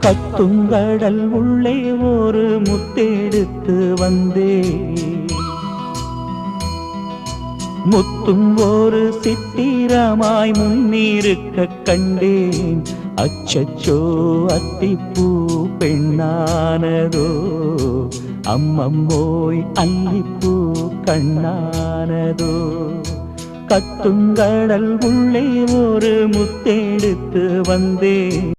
கத்துங்கடல் உள்ளே ஒரு முத்தெடுத்து வந்தே, முத்தும் ஒரு சித்திரமாய் முன்னிருக்க கண்டேன். அச்சச்சோ அத்திப்பூ பெண்ணானதோ, அம்மம்மோய் அல்லிப்பூ கண்ணானதோ. கத்துங்கடல் உள்ளே ஒரு முத்தெடுத்து வந்தே.